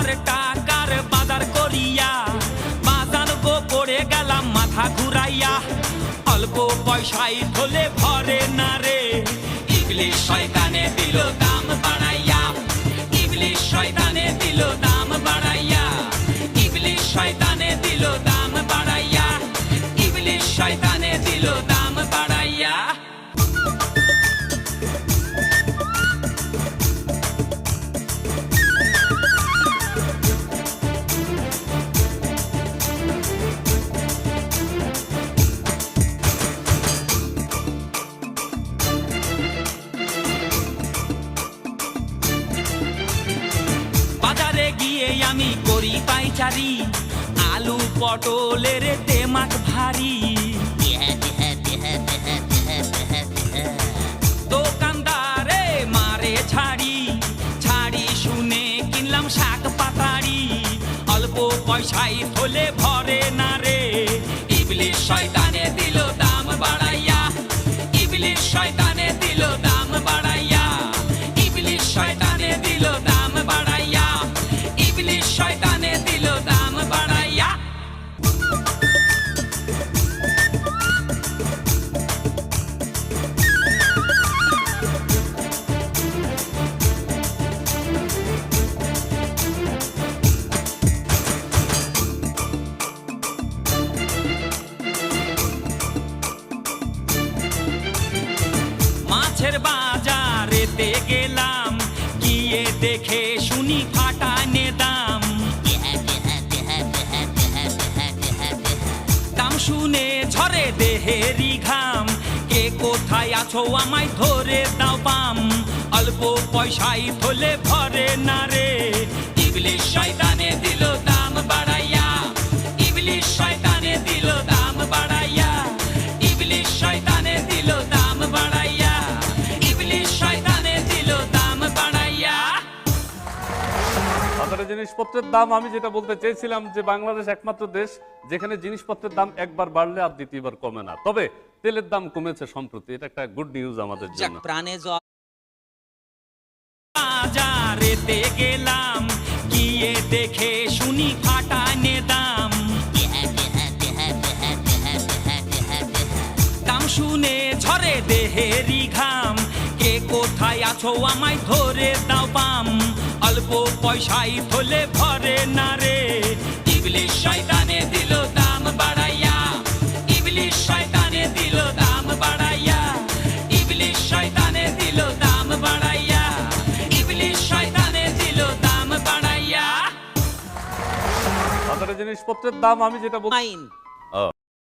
আমার টাকার বাজার করিয়া বাজার গো করে গেলাম মাথা ঘুরাইয়া অল্প পয়সায় ধলে ভরে না রে ইবলিশ শয়তানে দিল দাম বাড়াইয়া ইবলিশ শয়তানে দিল দাম বাড়াইয়া ইবলিশ শয়তানে দিল দাম বাড়াইয়া ইবলিশ শয়তানে দিল দাম বাড়াইয়া বাজারে গিয়ে আমি করি পাইচারি আলু পটলের তেমাক ভারী দোকানদারে মারে ছাড়ি ছাড়ি শুনে কিনলাম শাক পাতাড়ি অল্প পয়সায় থলে ভরে না রে ইবলিশ শয়তানে দিল দাম বাড়াইয়া ইবলিশ শয়তানে দিল দাম বাড়াইয়া ইবলিশ শয়তানে দিল দাম বাড়াইয়া ইবলিশ শয়তানে দিল দাম বাড়াইয়া মাছের বাজারেতে গেলাম গিয়ে দেখে শুনি ফাটানে দাম দাম শুনে ঝরে দেহেরি ঘাম কে কোথায় আছো আমায় ধরে দাও পাম অল্প পয়সায় থলে ভরে না রে ইবলিশ শয়তানে দিল দাম বাড়াইয়া ইবলিশ শয়তানে দিল দাম বাড়াইয়া ইবলিশ শয়তানে দিল দাম বাড়াইয়া ইবলিশ শয়তানে দিল দাম বাড়াইয়া। বাজারে জিনিসপত্রের দাম আমি যেটা বলতে চেয়েছিলাম যে বাংলাদেশ একমাত্র দেশ যেখানে জিনিসপত্রের দাম একবার বাড়লে আর দ্বিতীয়বার কমে না, তবে তেলের দাম কমেছে সম্প্রতি, এটা একটা গুড নিউজ আমাদের জন্য। প্রাণে বাজারেতে গেলাম গিয়ে দেখে শুনি ফাটানে দাম দাম শুনে ঝরে দেহেরি ঘাম কে কোথায় আছো আমায় ধরে দাও পাম অল্প পয়সায় থলে ভরে না রে ইবলিশ শয়তানে দিল দাম বাড়াইয়া ইবলিশ শয়তানে দিল দাম বাড়াইয়া ইবলিশ শয়তানে দিল দাম বাড়াইয়া ইবলিশ শয়তানে দিল দাম বাড়াইয়া। বাজারে জিনিসপত্রের দাম আমি যেটা বলছি